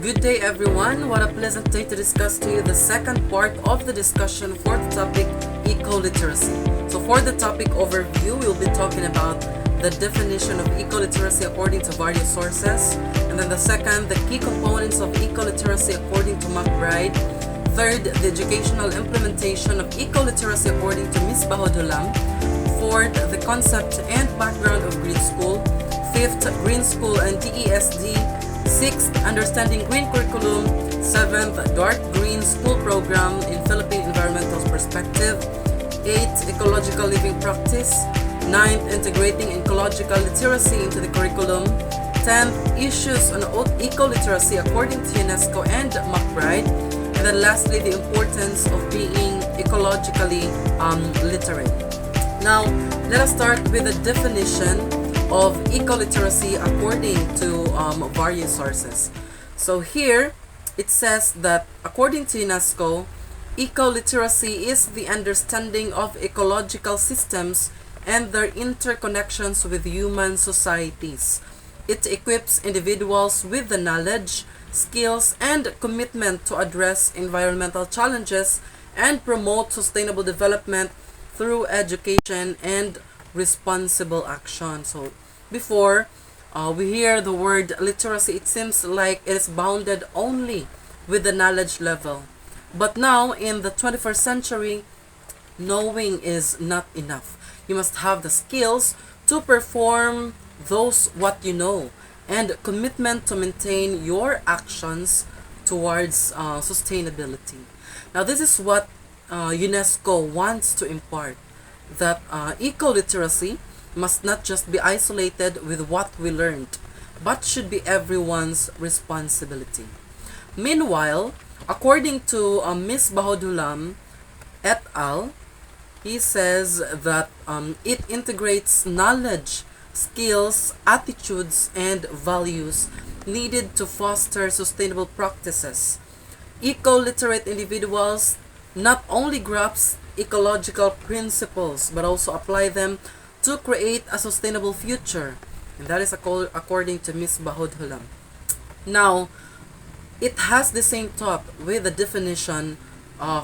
Good day, everyone. What a pleasant day to discuss to you the second part of the discussion for the topic eco-literacy. So for the topic overview, we'll be talking about the definition of eco-literacy according to various sources. And then the second, the key components of eco-literacy according to McBride. Third, the educational implementation of eco-literacy according to Ms. Bahodulam. Fourth, the concept and background of Green School. Fifth, Green School and DESD. Sixth, understanding green curriculum. Seventh, dark green school program in Philippine environmental perspective. Eighth, ecological living practice. Ninth, integrating ecological literacy into the curriculum. 10th, issues on eco-literacy according to UNESCO and McBride. And then lastly, the importance of being ecologically literate. Now, let us start with the definition of eco-literacy according to various sources. So here, it says that according to UNESCO, eco-literacy is the understanding of ecological systems and their interconnections with human societies. It equips individuals with the knowledge, skills, and commitment to address environmental challenges and promote sustainable development through education and responsible action. So before we hear the word literacy, it seems like it is bounded only with the knowledge level. But now in the 21st century, knowing is not enough. You must have the skills to perform those what you know and commitment to maintain your actions towards sustainability. Now this is what UNESCO wants to impart, that eco-literacy must not just be isolated with what we learned, but should be everyone's responsibility. Meanwhile, according to Ms. Bahodulam et al., he says that it integrates knowledge, skills, attitudes, and values needed to foster sustainable practices. Eco-literate individuals not only grasp ecological principles but also apply them to create a sustainable future. And that is according to Ms. Bahodulam. Now, it has the same thought with the definition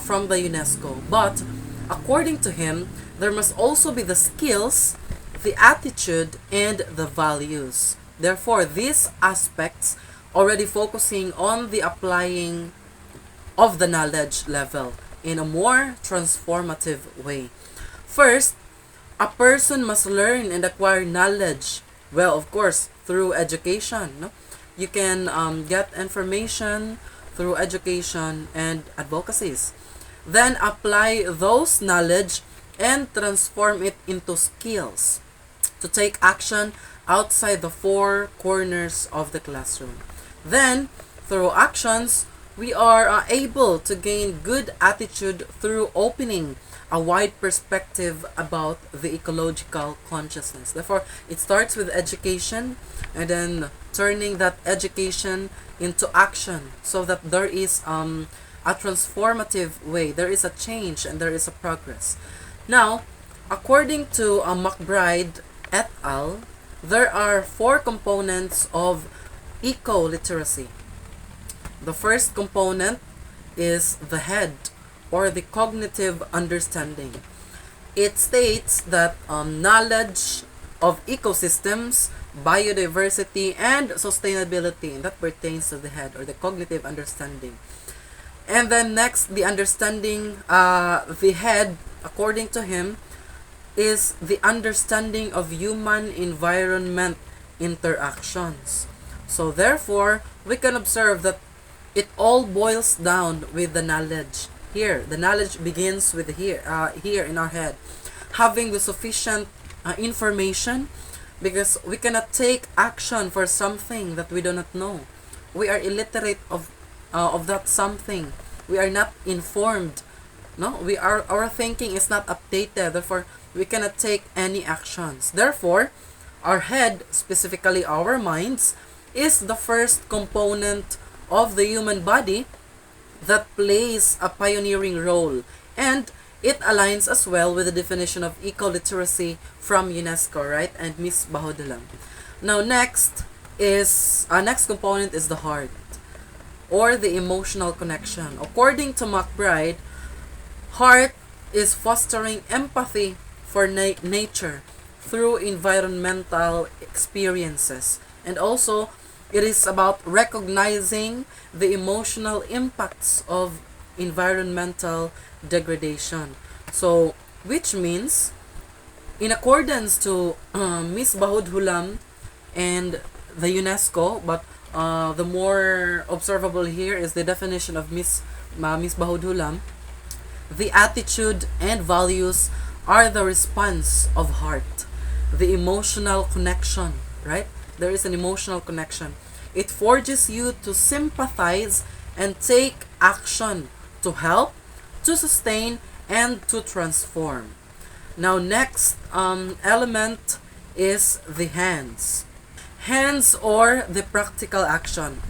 from the UNESCO, but according to him, there must also be the skills, the attitude, and the values. Therefore, these aspects already focusing on the applying of the knowledge level in a more transformative way. First, a person must learn and acquire knowledge. Well, of course, through education. No? You can get information through education and advocacies. Then apply those knowledge and transform it into skills to take action outside the four corners of the classroom. Then, through actions, we are able to gain good attitude through opening a wide perspective about the ecological consciousness. Therefore, it starts with education and then turning that education into action so that there is a transformative way, there is a change and there is a progress. Now, according to McBride et al., there are four components of eco-literacy. The first component is the head, or the cognitive understanding. It states that knowledge of ecosystems, biodiversity, and sustainability, and that pertains to the head, or the cognitive understanding. And then next, the understanding, the head, according to him, is the understanding of human-environment interactions. So therefore, we can observe that it all boils down with the knowledge. Here, the knowledge begins with here in our head. Having the sufficient information, because we cannot take action for something that we do not know. We are illiterate of that something. We are not informed. No, our thinking is not updated. Therefore, we cannot take any actions. Therefore, our head, specifically our minds, is the first component of the human body that plays a pioneering role, and it aligns as well with the definition of eco-literacy from UNESCO, right? And Ms. Bahodulam. Now next component is the heart. or the emotional connection. According to McBride, heart is fostering empathy for nature through environmental experiences. And also, it is about recognizing the emotional impacts of environmental degradation. So, which means, in accordance to Miss Bahud Hulam and the UNESCO, but the more observable here is the definition of Miss Bahud Hulam. The attitude and values are the response of heart, the emotional connection, right? There is an emotional connection. It forces you to sympathize and take action to help, to sustain, and to transform. Now, next element is the hands. Hands or the practical action.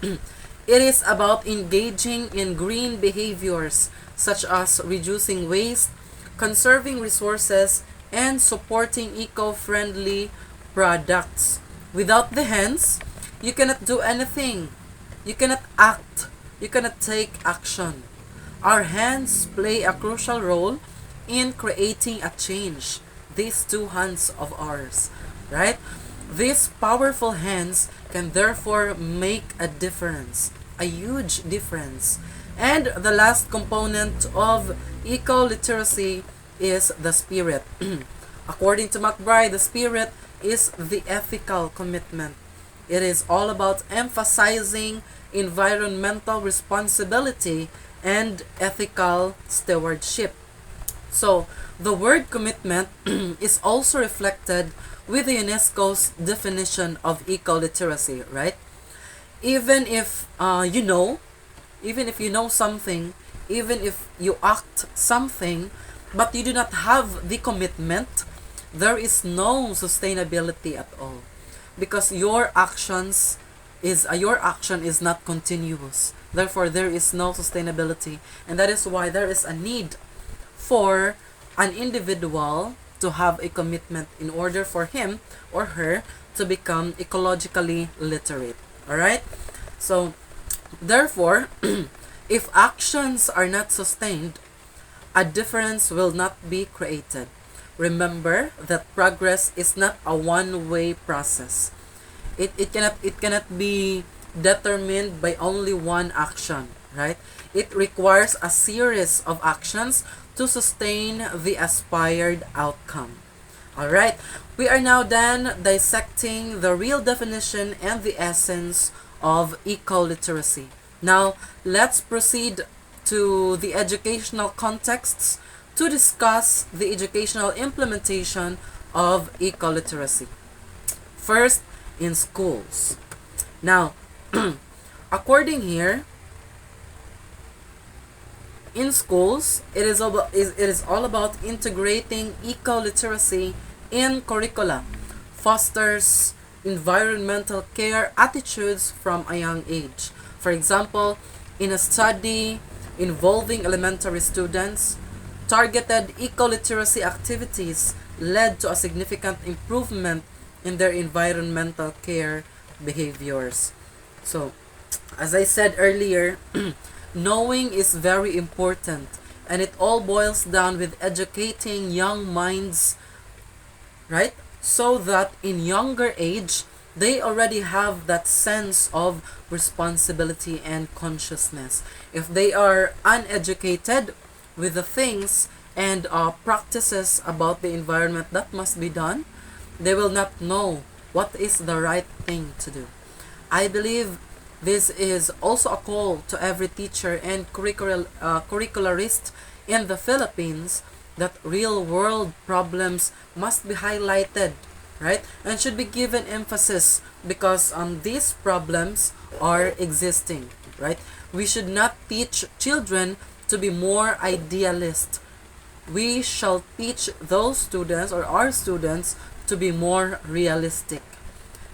It is about engaging in green behaviors such as reducing waste, conserving resources, and supporting eco-friendly products. Without the hands, you cannot do anything. You cannot act. You cannot take action. Our hands play a crucial role in creating a change. These two hands of ours, right? These powerful hands can therefore make a difference, a huge difference. And the last component of eco-literacy is the spirit. According to McBride, the spirit is the ethical commitment. It is all about emphasizing environmental responsibility and ethical stewardship. So, the word commitment is also reflected with the UNESCO's definition of eco-literacy, right? Even if even if you know something, even if you act something, but you do not have the commitment, there is no sustainability at all, because your action is not continuous. Therefore, there is no sustainability, and that is why there is a need for an individual to have a commitment in order for him or her to become ecologically literate. All right? So, therefore, if actions are not sustained, a difference will not be created. Remember that progress is not a one-way process. It cannot be determined by only one action, right? It requires a series of actions to sustain the aspired outcome. All right, we are now done dissecting the real definition and the essence of eco-literacy. Now, let's proceed to the educational contexts to discuss the educational implementation of eco-literacy. First, in schools. Now, according here, in schools, it is all about integrating eco-literacy in curricula, fosters environmental care attitudes from a young age. For example, in a study involving elementary students, targeted eco-literacy activities led to a significant improvement in their environmental care behaviors. So, as I said earlier, knowing is very important, and it all boils down with educating young minds, right? So that in younger age, they already have that sense of responsibility and consciousness. If they are uneducated with the things and practices about the environment that must be done, they will not know what is the right thing to do. I believe this is also a call to every teacher and curricularist in the Philippines that real world problems must be highlighted, right? And should be given emphasis because these problems are existing, right? We should not teach children to be more idealist. We shall teach those students or our students to be more realistic.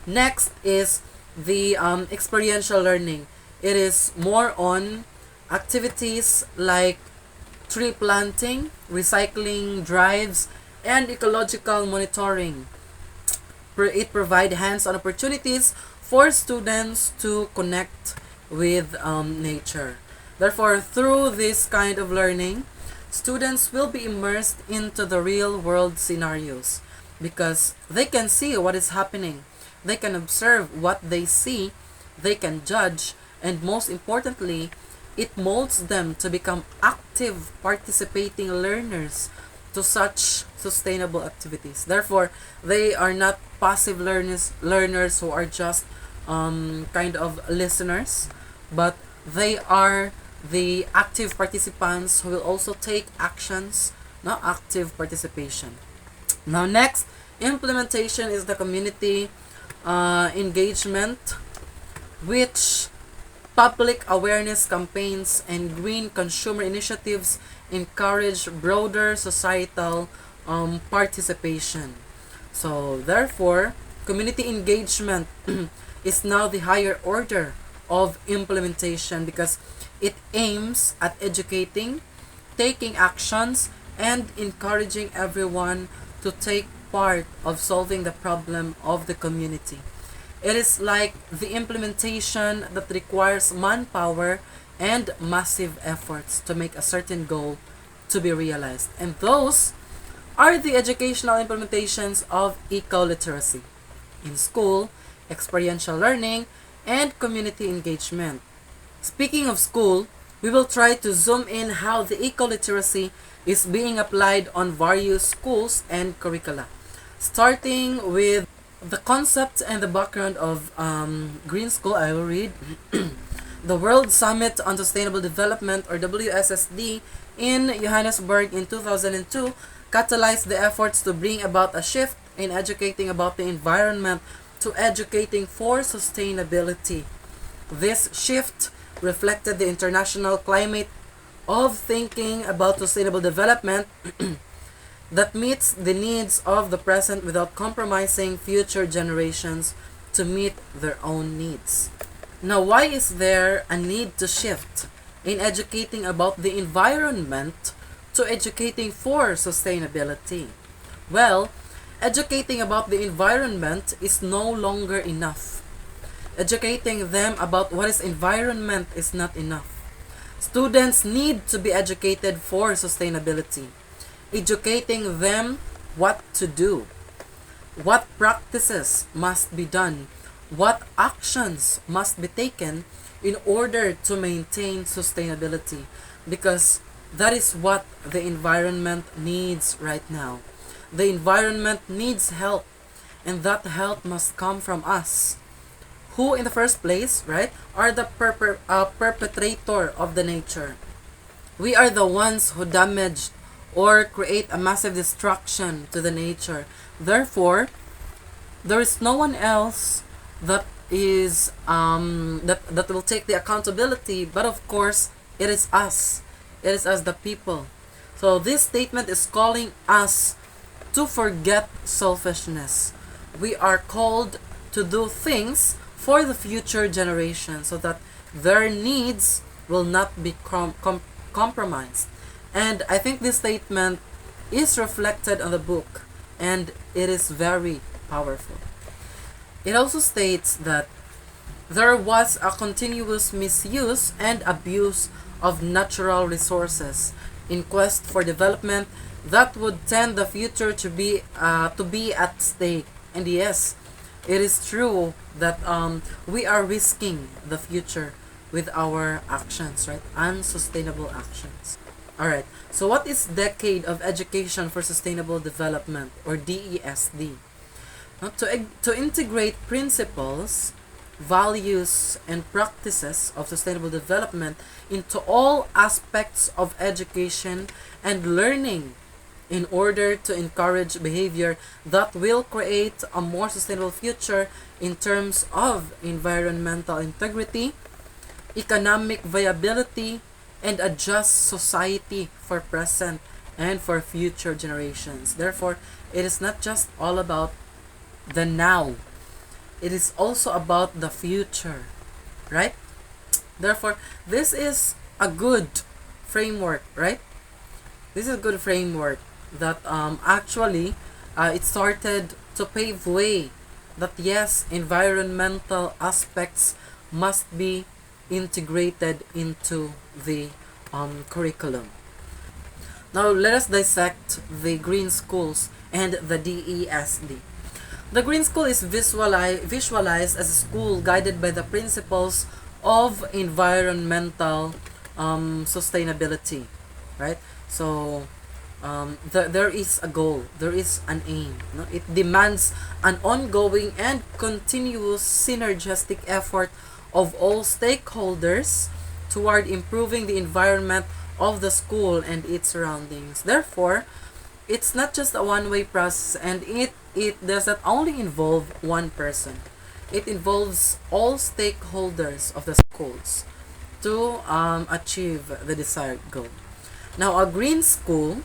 Next is the experiential learning. It is more on activities like tree planting, recycling drives, and ecological monitoring. It provides hands-on opportunities for students to connect with nature. Therefore, through this kind of learning, students will be immersed into the real world scenarios because they can see what is happening, they can observe what they see, they can judge, and most importantly, it molds them to become active, participating learners to such sustainable activities. Therefore, they are not passive learners who are just kind of listeners, but they are the active participants who will also take actions, not active participation. Now, next, implementation is the community engagement, which public awareness campaigns and green consumer initiatives encourage broader societal participation. So, therefore, community engagement is now the higher order of implementation because it aims at educating, taking actions, and encouraging everyone to take part of solving the problem of the community. It is like the implementation that requires manpower and massive efforts to make a certain goal to be realized. And those are the educational implementations of eco-literacy in school, experiential learning, and community engagement. Speaking of school, we will try to zoom in how the eco-literacy is being applied on various schools and curricula. Starting with the concept and the background of Green School, I will read. The World Summit on Sustainable Development, or WSSD, in Johannesburg in 2002 catalyzed the efforts to bring about a shift in educating about the environment to educating for sustainability. This shift reflected the international climate of thinking about sustainable development that meets the needs of the present without compromising future generations to meet their own needs. Now, why is there a need to shift in educating about the environment to educating for sustainability? Well, educating about the environment is no longer enough. Educating them about what is environment is not enough. Students need to be educated for sustainability. Educating them what to do, what practices must be done, what actions must be taken in order to maintain sustainability, because that is what the environment needs right now. The environment needs help, and that help must come from us, who in the first place, right, are the perpetrator of the nature. We are the ones who damage or create a massive destruction to the nature. Therefore, there is no one else that is that will take the accountability, but of course it is us. It is us, the people. So this statement is calling us to forget selfishness. We are called to do things for the future generation so that their needs will not be compromised. And I think this statement is reflected on the book, and it is very powerful. It also states that there was a continuous misuse and abuse of natural resources in quest for development that would tend the future to be at stake. And yes, it is true that we are risking the future with our actions, right? Unsustainable actions. Alright, so what is Decade of Education for Sustainable Development, or DESD? Now, to integrate principles, values, and practices of sustainable development into all aspects of education and learning in order to encourage behavior that will create a more sustainable future in terms of environmental integrity, economic viability, and a just society for present and for future generations. Therefore, it is not just all about the now. It is also about the future, right? Therefore, this is a good framework, right? This is a good framework that actually it started to pave way that yes, environmental aspects must be integrated into the curriculum. Now let us dissect the green schools and the DESD. The green school is visualized as a school guided by the principles of environmental sustainability, right? So there is a goal, there is an aim. No? It demands an ongoing and continuous synergistic effort of all stakeholders toward improving the environment of the school and its surroundings. Therefore, it's not just a one-way process, and it does not only involve one person. It involves all stakeholders of the schools to achieve the desired goal. Now, a green school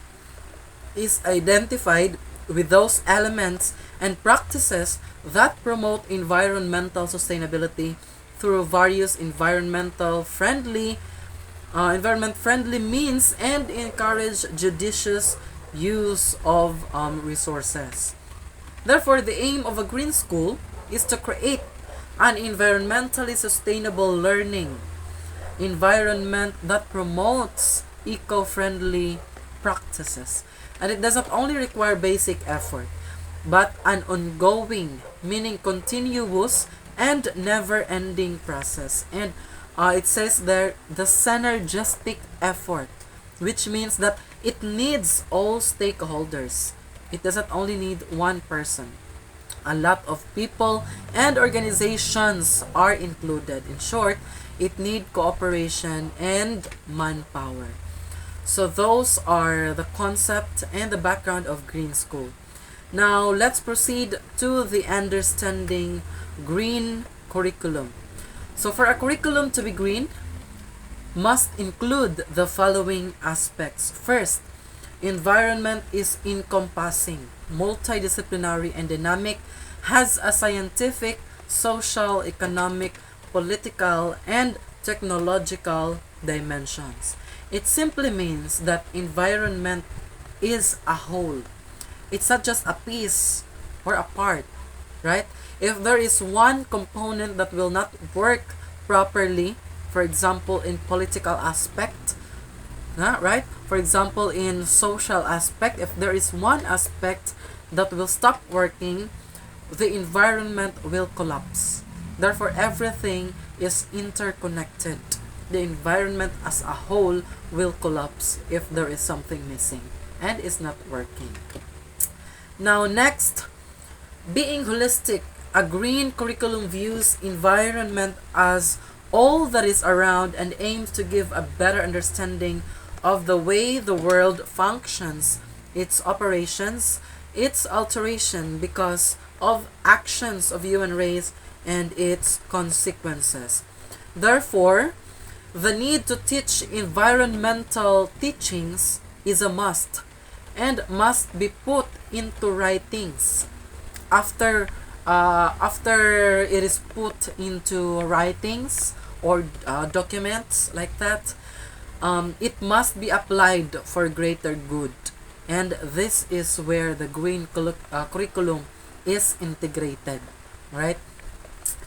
is identified with those elements and practices that promote environmental sustainability through various environment friendly means and encourage judicious use of resources. Therefore, the aim of a green school is to create an environmentally sustainable learning environment that promotes eco-friendly practices. And it does not only require basic effort, but an ongoing, meaning continuous and never-ending process. And it says there, the synergistic effort, which means that it needs all stakeholders. It does not only need one person. A lot of people and organizations are included. In short, it needs cooperation and manpower. So those are the concept and the background of Green School. Now let's proceed to the understanding green curriculum. So for a curriculum to be green, must include the following aspects. First, environment is encompassing, multidisciplinary and dynamic, has a scientific, social, economic, political, and technological dimensions. It simply means that environment is a whole. It's not just a piece or a part, right? If there is one component that will not work properly, for example, in political aspect, right? For example, in social aspect, if there is one aspect that will stop working, the environment will collapse. Therefore, everything is interconnected. The environment as a whole will collapse if there is something missing and is not working. Now, next, being holistic, a green curriculum views environment as all that is around and aims to give a better understanding of the way the world functions, its operations, its alteration because of actions of human race and its consequences. Therefore, the need to teach environmental teachings is a must and must be put into writings. After it is put into writings or documents like that, it must be applied for greater good. And this is where the green curriculum is integrated, right?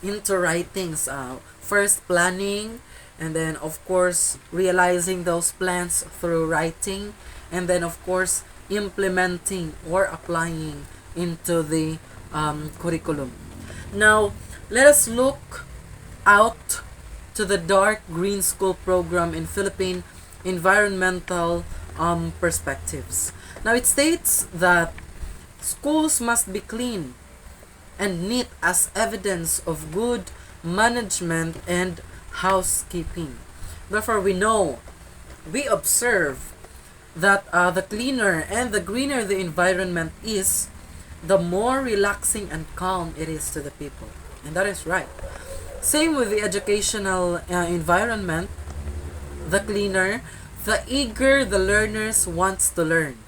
Into writings. First planning, and then of course realizing those plans through writing, and then of course implementing or applying into the curriculum. Now, let us look out to the dark green school program in Philippine environmental perspectives. Now, it states that schools must be clean and neat as evidence of good management and housekeeping. Therefore, we observe that the cleaner and the greener the environment is, the more relaxing and calm it is to the people. And that is right. Same with the educational environment. The cleaner, the eager the learners wants to learn,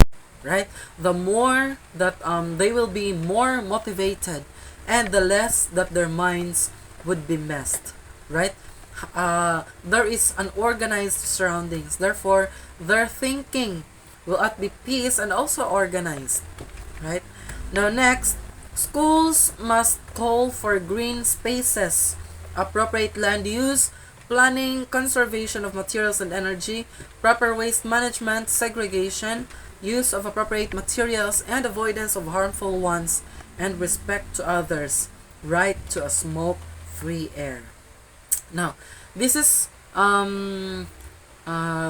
right? The more that they will be more motivated, and the less that their minds would be messed, right? There is an organized surroundings. Therefore, their thinking will at be peace and also organized, right? Now next, schools must call for green spaces, appropriate land use, planning, conservation of materials and energy, proper waste management, segregation, use of appropriate materials, and avoidance of harmful ones, and respect to others, right to a smoke-free air. Now, this is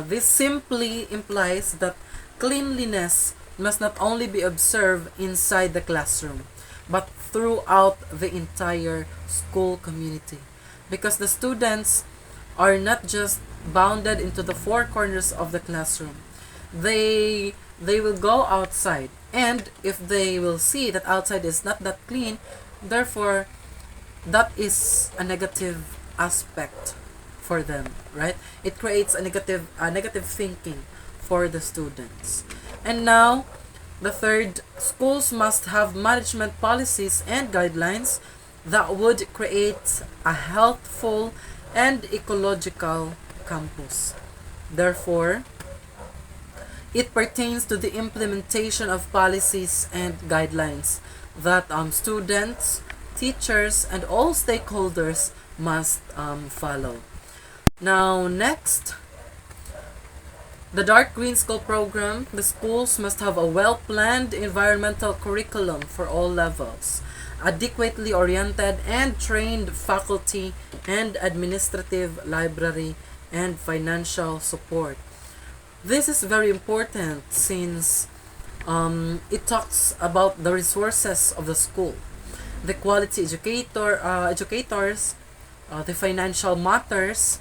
this simply implies that cleanliness must not only be observed inside the classroom, but throughout the entire school community. Because the students are not just bounded into the four corners of the classroom. They will go outside, and if they will see that outside is not that clean, therefore that is a negative aspect for them, right? It creates a negative thinking for the students. And now, the third, schools must have management policies and guidelines that would create a healthful and ecological campus. Therefore, it pertains to the implementation of policies and guidelines that students, teachers, and all stakeholders must follow. Now, next, the Dark Green School program. The schools must have a well-planned environmental curriculum for all levels, adequately oriented and trained faculty, and administrative, library, and financial support. This is very important since it talks about the resources of the school, the quality educators, the financial matters,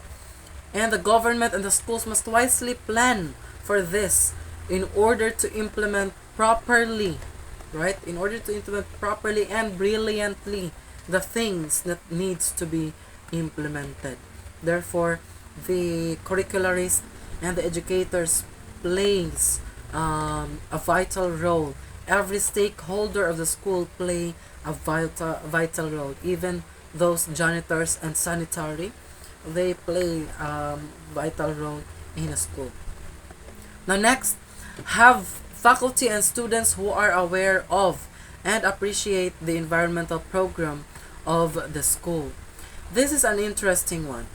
and the government and the schools must wisely plan for this in order to implement properly, right? In order to implement properly and brilliantly the things that needs to be implemented. Therefore, the curricularists and the educators plays a vital role. Every stakeholder of the school play a vital role. Even those janitors and sanitary, they play vital role in a school. Now next, have faculty and students who are aware of and appreciate the environmental program of the school. This is an interesting one.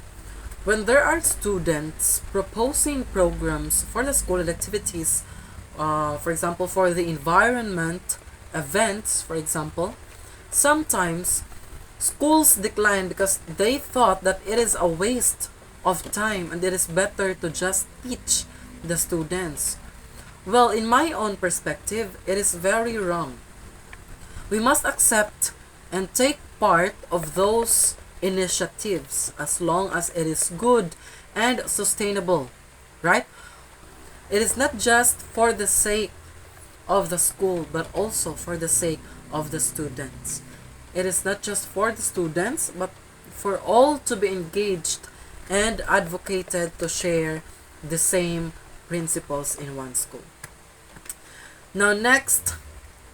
When there are students proposing programs for the school activities, for example, for the environment events, for example, sometimes schools decline because they thought that it is a waste of time and it is better to just teach the students. Well, in my own perspective, it is very wrong. We must accept and take part of those initiatives as long as it is good and sustainable, right? It is not just for the sake of the school, but also for the sake of the students. It is not just for the students, but for all to be engaged and advocated to share the same principles in one school. Now next,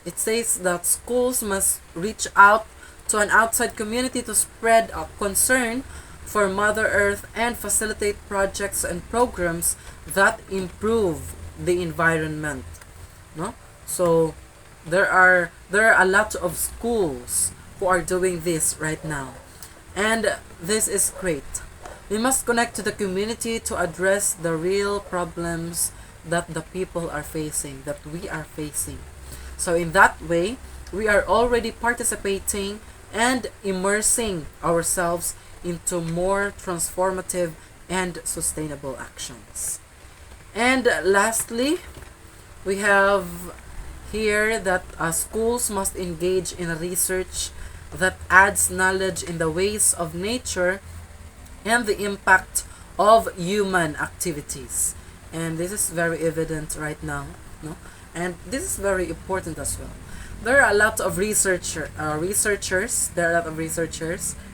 it says that schools must reach out to an outside community to spread a concern for Mother Earth and facilitate projects and programs that improve the environment. No? So there are a lot of schools who are doing this right now, and this is great. We must connect to the community to address the real problems that the people are facing, that we are facing. So in that way, we are already participating and immersing ourselves into more transformative and sustainable actions. And lastly, we have here that schools must engage in research that adds knowledge in the ways of nature and the impact of human activities. And this is very evident right now, no? And this is very important as well. There are a lot of researchers,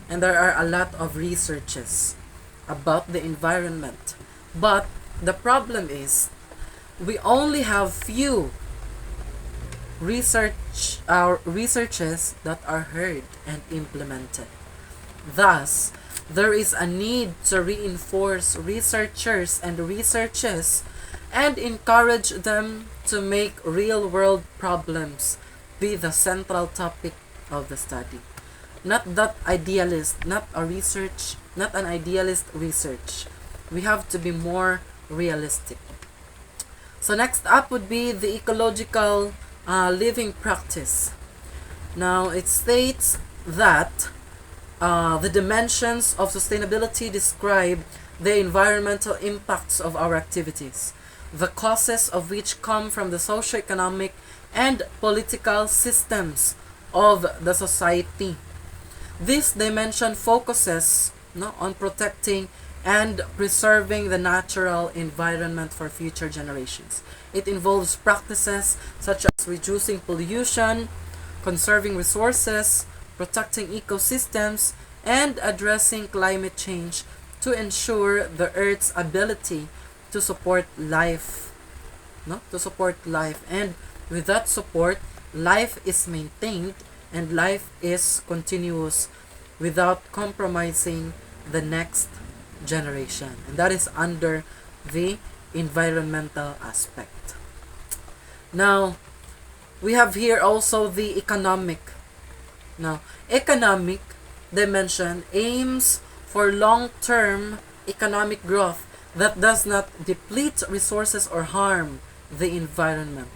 and there are a lot of researches about the environment. But the problem is, we only have few researches that are heard and implemented. Thus, there is a need to reinforce researchers and researches and encourage them to make real-world problems be the central topic of the study. not that idealist, not a research, not an idealist research. We have to be more realistic. So next up would be the ecological living practice. Now it states that the dimensions of sustainability describe the environmental impacts of our activities, the causes of which come from the socio-economic and political systems of the society. This dimension focuses on protecting and preserving the natural environment for future generations. It involves practices such as reducing pollution, conserving resources, protecting ecosystems, and addressing climate change to ensure the Earth's ability to support life. To support life. And with that support, life is maintained and life is continuous without compromising the next generation. And that is under the environmental aspect. Now, we have here also the economic. Now, economic dimension aims for long-term economic growth that does not deplete resources or harm the environment.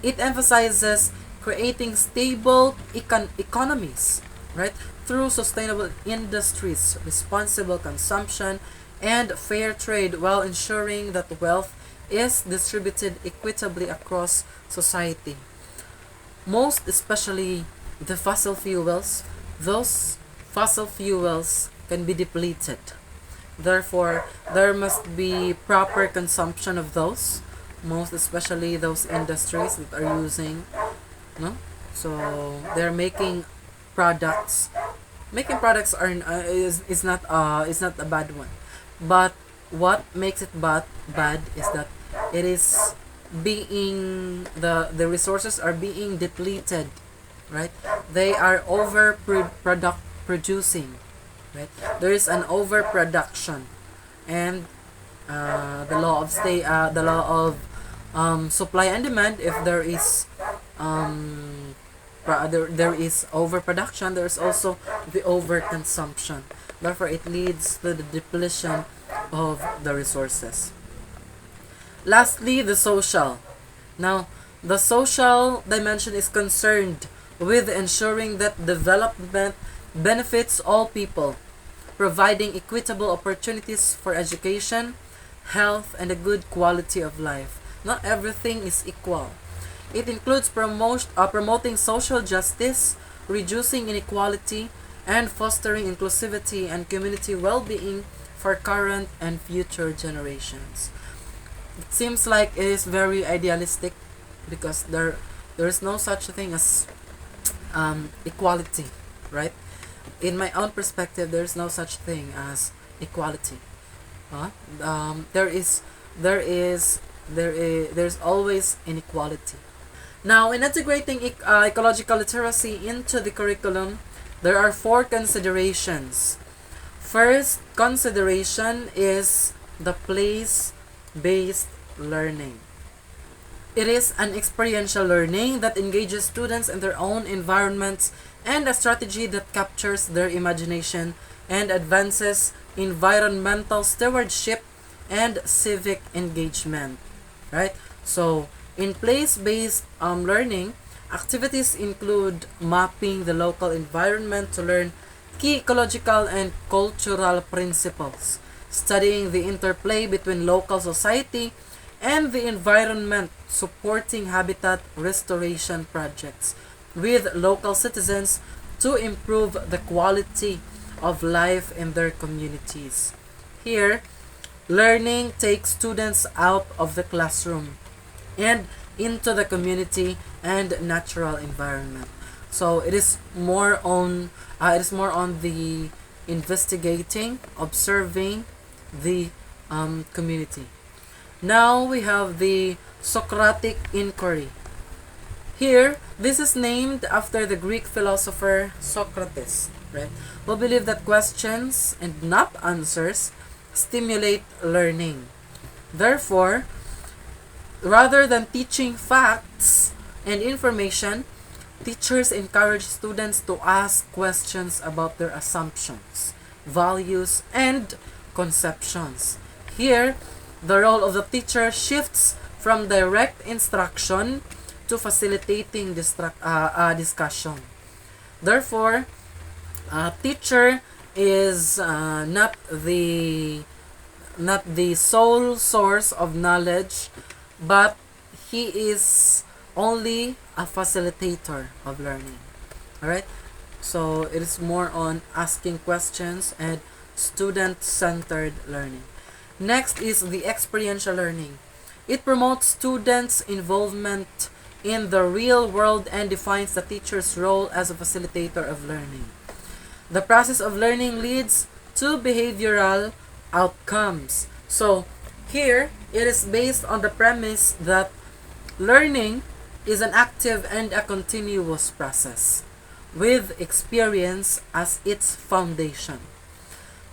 It emphasizes creating stable economies, right, through sustainable industries, responsible consumption, and fair trade, while ensuring that wealth is distributed equitably across society. Most especially the fossil fuels, those fossil fuels can be depleted. Therefore, there must be proper consumption of those, most especially those industries that are using, so they're making products. Making products is not a bad one, but what makes it bad is that it is being the resources are being depleted, right? They are producing, right? There is an overproduction, and the law of supply and demand. If there is there is overproduction, there is also the overconsumption. Therefore, it leads to the depletion of the resources. Lastly, the social. Now, the social dimension is concerned with ensuring that development benefits all people, providing equitable opportunities for education, health, and a good quality of life. Not everything is equal. It includes promoting social justice, reducing inequality, and fostering inclusivity and community well-being for current and future generations. It seems like it is very idealistic because there is no such thing as equality, right? In my own perspective, there is no such thing as equality. There's always inequality. Now, in integrating ecological literacy into the curriculum, there are 4 considerations. First consideration is the place-based learning. It is an experiential learning that engages students in their own environments and a strategy that captures their imagination and advances environmental stewardship and civic engagement, right? So, in place-based learning, activities include mapping the local environment to learn key ecological and cultural principles, studying the interplay between local society and the environment, supporting habitat restoration projects with local citizens to improve the quality of life in their communities. Here, learning takes students out of the classroom and into the community and natural environment. So it is more on the investigating, observing the community. Now we have the Socratic inquiry. Here, this is named after the Greek philosopher Socrates, right? We believe that questions and not answers stimulate learning. Therefore, rather than teaching facts and information, Teachers encourage students to ask questions about their assumptions, values, and conceptions. Here, the role of the teacher shifts from direct instruction to facilitating discussion. Therefore, a teacher is not the sole source of knowledge, but he is only a facilitator of learning. All right, so it is more on asking questions and student-centered learning. Next is the experiential learning. It promotes students' involvement in the real world and defines the teacher's role as a facilitator of learning. The process of learning leads to behavioral outcomes. So here, it is based on the premise that learning is an active and a continuous process with experience as its foundation.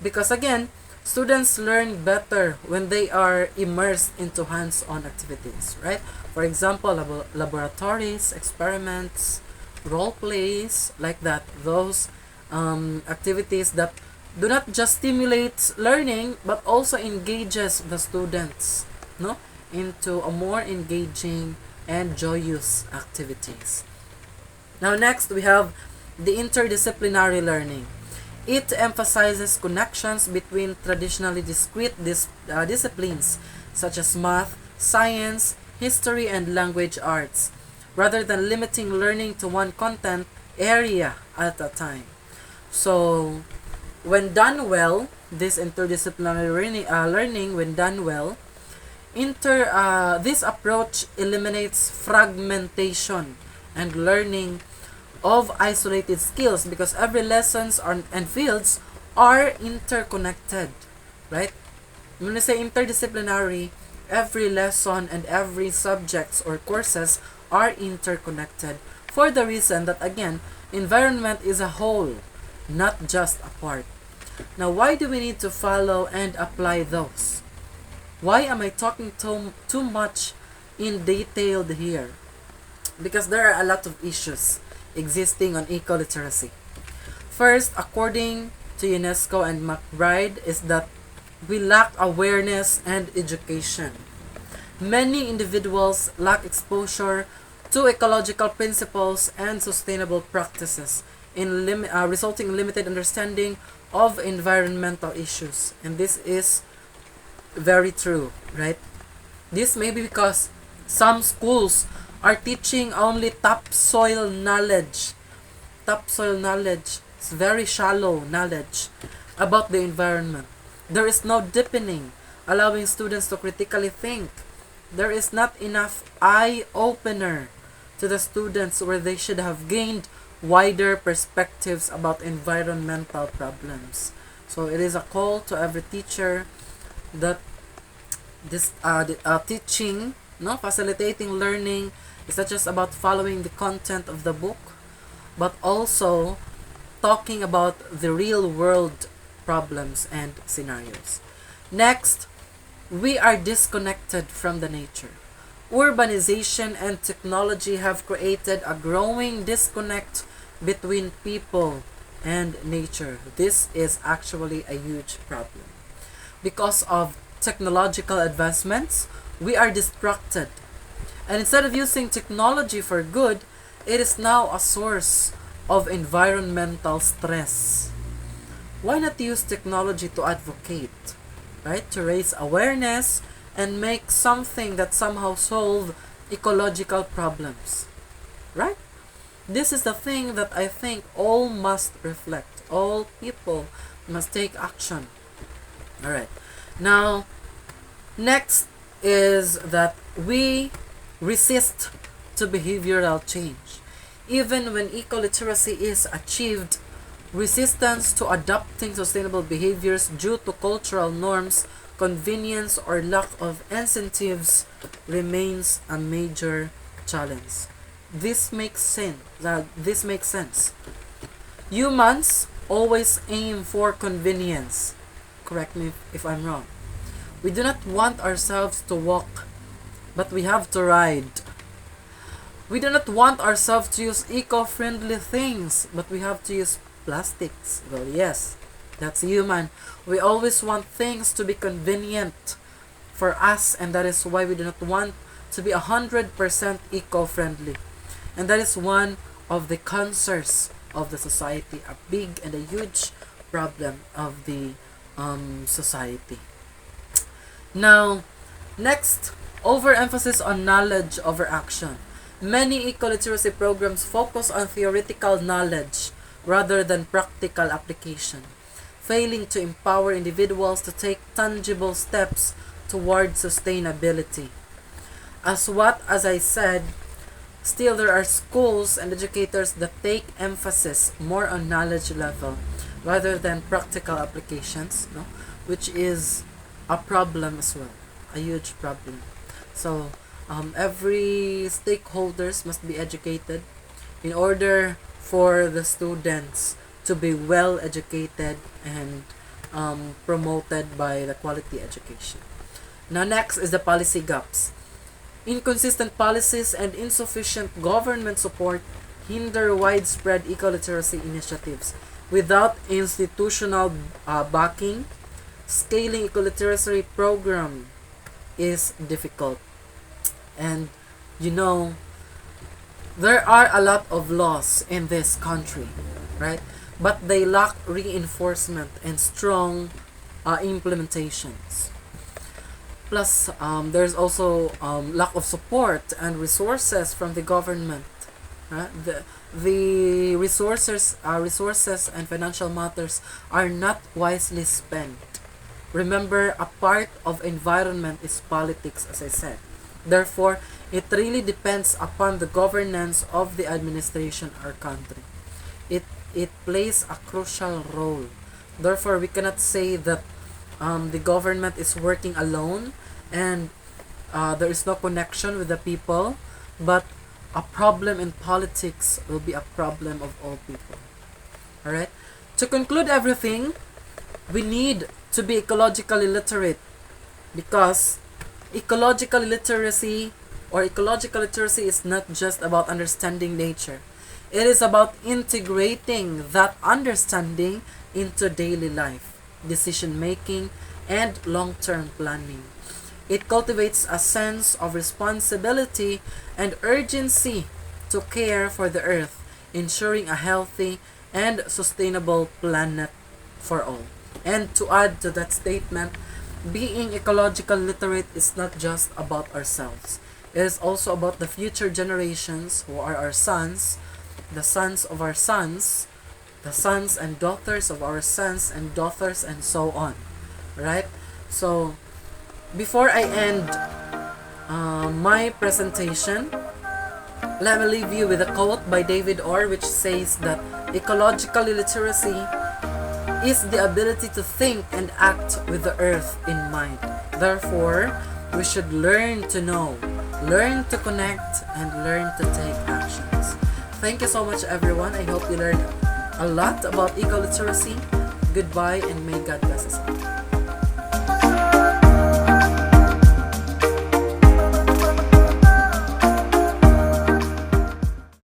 Because again, students learn better when they are immersed into hands-on activities, right? For example, laboratories, experiments, role plays, like that. Those activities that do not just stimulate learning but also engages the students, no, into a more engaging and joyous activities. Now next we have the interdisciplinary learning. It emphasizes connections between traditionally discrete disciplines such as math, science, history, and language arts, rather than limiting learning to one content area at a time. So, when done well, this interdisciplinary learning, when done well, this approach eliminates fragmentation and learning of isolated skills because every lessons and fields are interconnected, right? When we say interdisciplinary, every lesson and every subjects or courses are interconnected for the reason that, again, environment is a whole, not just a part. Now, why do we need to follow and apply those? Why am I talking too much in detail here? Because there are a lot of issues existing on eco-literacy. First, according to UNESCO and McBride, is that we lack awareness and education. Many individuals lack exposure to ecological principles and sustainable practices, resulting in limited understanding of environmental issues. And this is very true, right? This may be because some schools are teaching only topsoil knowledge. Topsoil knowledge is very shallow knowledge about the environment. There is no deepening, allowing students to critically think. There is not enough eye-opener to the students where they should have gained wider perspectives about environmental problems. So it is a call to every teacher that this teaching, no, facilitating learning is not just about following the content of the book, but also talking about the real world problems and scenarios. Next, we are disconnected from the nature. Urbanization and technology have created a growing disconnect between people and nature. This is actually a huge problem. Because of technological advancements, we are distracted. And instead of using technology for good, it is now a source of environmental stress. Why not use technology to advocate, right? To raise awareness and make something that somehow solve ecological problems, right? This is the thing that I think all must reflect. All people must take action. All right. Now, next is that we resist to behavioral change. Even when eco-literacy is achieved, resistance to adopting sustainable behaviors due to cultural norms, convenience, or lack of incentives remains a major challenge. This makes sense. Humans always aim for convenience. Correct me if I'm wrong. We do not want ourselves to walk, but we have to ride. We do not want ourselves to use eco-friendly things, but we have to use plastics. Well, yes, that's human. We always want things to be convenient for us, and that is why we do not want to be 100% eco-friendly. And that is one of the concerns of the society, a big and a huge problem of the society. Now, next, overemphasis on knowledge over action. Many eco-literacy programs focus on theoretical knowledge rather than practical application, failing to empower individuals to take tangible steps toward sustainability. As I said, still there are schools and educators that take emphasis more on knowledge level rather than practical applications, no? Which is a problem as well, a huge problem. So every stakeholders must be educated in order for the students to be well educated and promoted by the quality education. Now next is the policy gaps. Inconsistent policies and insufficient government support hinder widespread eco-literacy initiatives. Without institutional backing, scaling eco-literacy program is difficult. And you know, there are a lot of laws in this country, right? But they lack reinforcement and strong implementations. Plus, there's also lack of support and resources from the government. The resources and financial matters are not wisely spent. Remember, a part of environment is politics, as I said. Therefore, it really depends upon the governance of the administration or country. It plays a crucial role. Therefore, we cannot say that the government is working alone and there is no connection with the people, but a problem in politics will be a problem of all people. Alright? To conclude everything, we need to be ecologically literate, because ecological literacy is not just about understanding nature. It is about integrating that understanding into daily life, decision making, and long-term planning. It cultivates a sense of responsibility and urgency to care for the earth, ensuring a healthy and sustainable planet for all. And to add to that statement, being ecological literate is not just about ourselves. It is also about the future generations who are our sons, the sons of our sons, the sons and daughters of our sons and daughters, and so on. Right? So, before I end my presentation, let me leave you with a quote by David Orr, which says that ecological literacy is the ability to think and act with the earth in mind. Therefore, we should learn to know, learn to connect, and learn to take actions. Thank you so much, everyone. I hope you learned a lot about eco-literacy. Goodbye, and may God bless us all.